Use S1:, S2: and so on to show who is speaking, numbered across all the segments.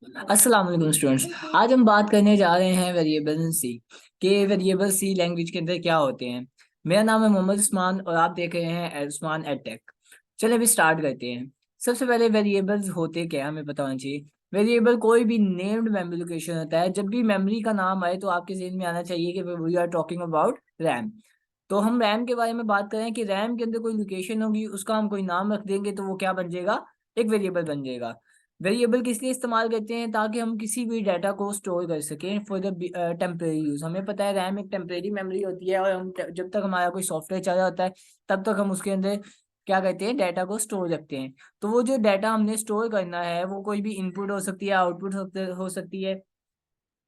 S1: अस्सलाम वालेकुम स्टूडेंट्स। आज हम बात करने जा रहे हैं वेरिएबल सी के वेरिएबल सी लैंग्वेज के अंदर क्या होते हैं। मेरा नाम है मोहम्मद उस्मान और आप देख रहे हैं उस्मान एडटेक। चलिए अभी स्टार्ट करते हैं। सबसे पहले वेरिएबल्स होते क्या है हमें पता होना चाहिए। वेरिएबल कोई भी नेम्ड मेमोरी लोकेशन होता है। जब भी मेमोरी का नाम आए तो आपके ज़हन में आना चाहिए कि we are talking about RAM. तो हम रैम के बारे में बात करें कि रैम के अंदर कोई लोकेशन होगी, उसका हम कोई नाम रख देंगे तो वो क्या बन जाएगा, एक वेरिएबल बन जाएगा। वेरिएबल किस लिए इस्तेमाल करते हैं, ताकि हम किसी भी डाटा को स्टोर कर सकें फॉर द टेम्परेरी यूज। हमें पता है रैम एक टेम्परेरी मेमोरी होती है और हम जब तक हमारा कोई सॉफ्टवेयर चल रहा होता है तब तक हम उसके अंदर क्या करते हैं, डाटा को स्टोर रखते हैं। तो वो जो डाटा हमने स्टोर करना है वो कोई भी इनपुट हो सकती है, आउटपुट हो सकती है,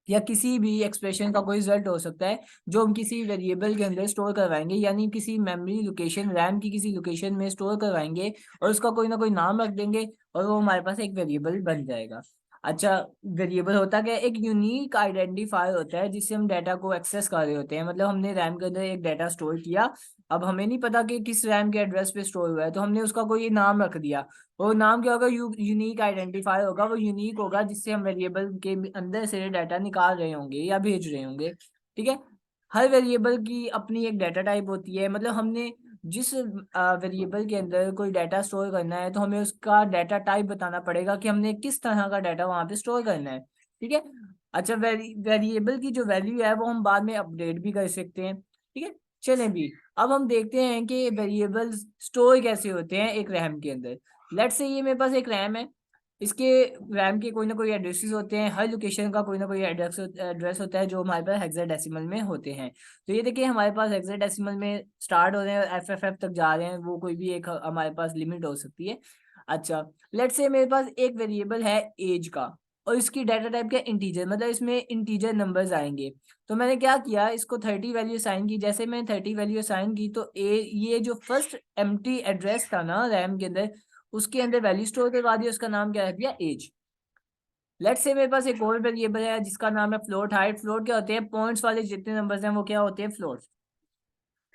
S1: या किसी भी एक्सप्रेशन का कोई रिजल्ट हो सकता है जो हम किसी वेरिएबल के अंदर स्टोर करवाएंगे, यानी किसी मेमोरी लोकेशन रैम की किसी लोकेशन में स्टोर करवाएंगे और उसका कोई ना कोई नाम रख देंगे और वो हमारे पास एक वेरिएबल बन जाएगा। अच्छा, वेरिएबल होता क्या है, एक यूनिक आइडेंटिफायर होता है जिससे हम डाटा को एक्सेस कर रहे होते हैं। मतलब हमने रैम के अंदर एक डाटा स्टोर किया, अब हमें नहीं पता कि किस रैम के एड्रेस पे स्टोर हुआ है, तो हमने उसका कोई नाम रख दिया। वो नाम क्या होगा, यूनिक आइडेंटिफायर होगा, वो यूनिक होगा जिससे हम वेरिएबल के अंदर से डाटा निकाल रहे होंगे या भेज रहे होंगे। ठीक है। हर वेरिएबल की अपनी एक डाटा टाइप होती है। मतलब हमने जिस वेरिएबल के अंदर कोई डाटा स्टोर करना है तो हमें उसका डाटा टाइप बताना पड़ेगा कि हमने किस तरह का डाटा वहां पे स्टोर करना है। ठीक है। अच्छा, वेरिएबल की जो वैल्यू है वो हम बाद में अपडेट भी कर सकते हैं। ठीक है। चलें भी, अब हम देखते हैं कि वेरिएबल्स स्टोर कैसे होते हैं एक रैम के अंदर। लेट्स से ये मेरे पास एक रैम है, इसके रैम के कोई ना कोई एड्रेसेस होते हैं, हर लोकेशन का कोई ना कोई एड्रेस होता है जो हमारे पास हेक्साडेसिमल में होते हैं। तो ये देखिए हमारे पास हेक्साडेसिमल में स्टार्ट हो रहे हैं, एफ एफ एफ तक जा रहे हैं, वो कोई भी एक हमारे पास लिमिट हो सकती है। अच्छा, लेट्स से मेरे पास एक वेरिएबल है एज का और इसकी डाटा टाइप क्या, इंटीजर, मतलब इसमें इंटीजर नंबर्स आएंगे। तो मैंने क्या किया, इसको 30 वैल्यू असाइन की। जैसे मैंने 30 वैल्यू असाइन की तो ये जो फर्स्ट एम्प्टी एड्रेस था ना रैम के अंदर, उसके अंदर वैल्यू स्टोर करवा दी, उसका नाम क्या रख दिया, एज। लेट्स से मेरे पास एक और वेरिएबल है जिसका नाम है फ्लोट हाइट। फ्लोट क्या होते हैं, पॉइंट्स वाले जितने नंबर्स हैं वो क्या होते हैं, फ्लोट।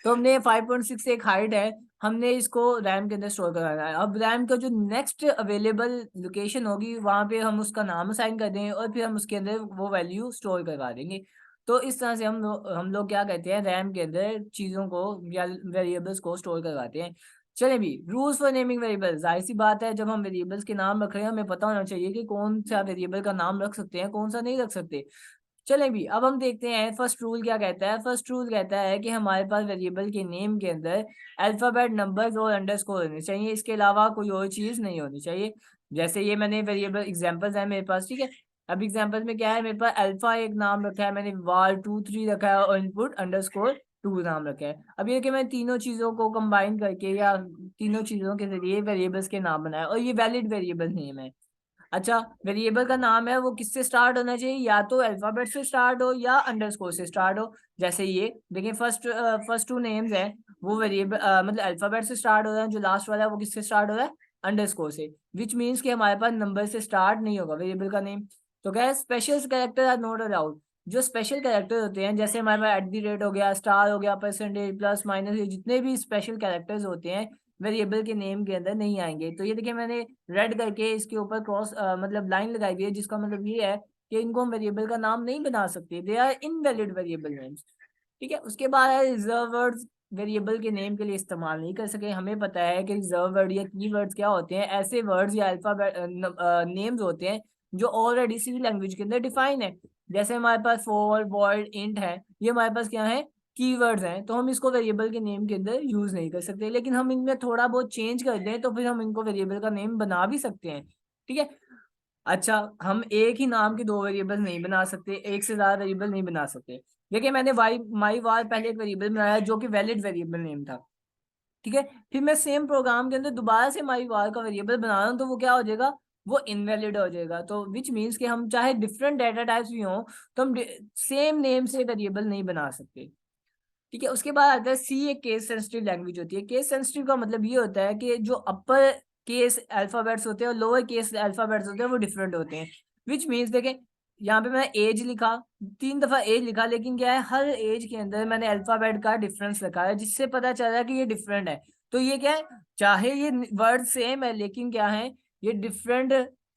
S1: तो हमने 5.6 एक हाइट है, हमने इसको रैम के अंदर स्टोर कराना है। अब रैम का जो नेक्स्ट अवेलेबल लोकेशन होगी वहां पे हम उसका नाम असाइन कर देंगे और फिर हम उसके अंदर वो वैल्यू स्टोर करवा देंगे। तो इस तरह से हम लोग क्या कहते हैं, रैम के अंदर चीज़ों को या वेरिएबल्स को स्टोर करवाते हैं। चले भी, रूल्स फॉर नेमिंग वेरिएबल्स, जाहिर सी बात है जब हम वेरिएबल्स के नाम रख रहे हैं हमें पता होना चाहिए कि कौन सा वेरिएबल का नाम रख सकते हैं, कौन सा नहीं रख सकते। चलें भी, अब हम देखते हैं फर्स्ट रूल क्या कहता है। फर्स्ट रूल कहता है कि हमारे पास वेरिएबल के नेम के अंदर अल्फ़ाबेट, नंबर्स और अंडरस्कोर होने चाहिए, इसके अलावा कोई और चीज़ नहीं होनी चाहिए। जैसे ये मैंने वेरिएबल एग्जांपल्स है मेरे पास, ठीक है। अब एग्जांपल्स में क्या है, मेरे पास अल्फा एक नाम रखा है मैंने, वाल 2 3 रखा है और इनपुट अंडरस्कोर 2 नाम रखा है। अब ये कि मैं तीनों चीज़ों को कंबाइन करके या तीनों चीज़ों के जरिए वेरिएबल्स के नाम बनाए और ये वैलिड वेरिएबल नेम है। अच्छा, वेरिएबल का नाम है वो किससे स्टार्ट होना चाहिए, या तो अल्फाबेट से स्टार्ट हो या अंडरस्कोर से स्टार्ट हो। जैसे ये देखिए फर्स्ट टू नेम्स है वो वेरिएबल मतलब अल्फाबेट से स्टार्ट हो रहा है, जो लास्ट वाला है वो किससे स्टार्ट हो रहा है, अंडरस्कोर से। विच मीन्स कि हमारे पास नंबर से स्टार्ट नहीं होगा वेरिएबल का नेम। तो क्या है, special character are not allowed. जो स्पेशल कैरेक्टर होते हैं जैसे हमारे पास @, हो गया स्टार, हो गया परसेंटेज, प्लस माइनस, ये जितने भी स्पेशल कैरेक्टर्स होते हैं वेरिएबल के नेम के अंदर नहीं आएंगे। तो ये देखिए मैंने रेड करके इसके ऊपर क्रॉस मतलब लाइन लगाई हुई है, जिसका मतलब ये है कि इनको हम वेरिएबल का नाम नहीं बना सकते, they are invalid variable names. ठीक है। उसके बाद है रिजर्व वर्ड्स, वेरिएबल के नेम के लिए इस्तेमाल नहीं कर सके। हमें पता है कि रिजर्व वर्ड या की वर्ड्स क्या होते हैं, ऐसे वर्ड्स या अल्फाबेट नेम्स होते हैं जो ऑलरेडी सी लैंग्वेज के अंदर डिफाइन है। जैसे हमारे पास फॉर, वॉइड, इंट है, ये हमारे पास क्या है, कीवर्ड्स हैं, तो हम इसको वेरिएबल के नेम के अंदर यूज नहीं कर सकते। लेकिन हम इनमें थोड़ा बहुत चेंज कर दें तो फिर हम इनको वेरिएबल का नेम बना भी सकते हैं। ठीक है। अच्छा, हम एक ही नाम के दो वेरिएबल नहीं बना सकते, एक से ज्यादा वेरिएबल नहीं बना सकते। देखिए मैंने वाई माई वार पहले एक वेरिएबल बनाया जो कि वैलिड वेरिएबल नेम था। ठीक है। फिर मैं सेम प्रोग्राम के अंदर दोबारा से माई वार का वेरिएबल बना रहा हूँ तो वो क्या हो जाएगा, वो इनवैलिड हो जाएगा। तो विच मीन्स कि हम चाहे डिफरेंट डाटा टाइप्स भी हों तो हम सेम नेम से वेरिएबल नहीं बना सकते। ठीक है। उसके बाद आता है सी, एक केस सेंसिटिव लैंग्वेज होती है। केस सेंसिटिव का मतलब ये होता है कि जो अपर केस अल्फाबेट्स होते हैं और लोअर केस अल्फाबेट्स होते हैं वो डिफरेंट होते हैं। विच मीन्स देखें, यहाँ पे मैंने एज लिखा, 3 दफा एज लिखा, लेकिन क्या है, हर एज के अंदर मैंने अल्फाबेट का डिफरेंस रखा है जिससे पता चल रहा है कि ये डिफरेंट है। तो ये क्या है, चाहे ये वर्ड सेम है लेकिन क्या है, ये डिफरेंट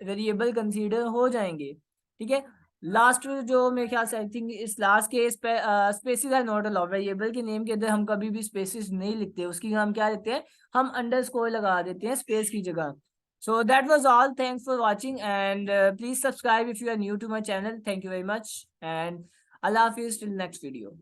S1: वेरिएबल कंसीडर हो जाएंगे, ठीक है। लास्ट जो मेरे ख्याल से आई थिंक इस लास्ट केस पे spaces are not allowed, variable के नेम के अंदर हम कभी भी स्पेसिस नहीं लिखते, उसकी जगह हम क्या लिखते हैं, हम अंडरस्कोर लगा देते हैं स्पेस की जगह। So that was all. Thanks for watching, and please subscribe if you are new to my channel. Thank you very much, and Allah Hafiz till next video.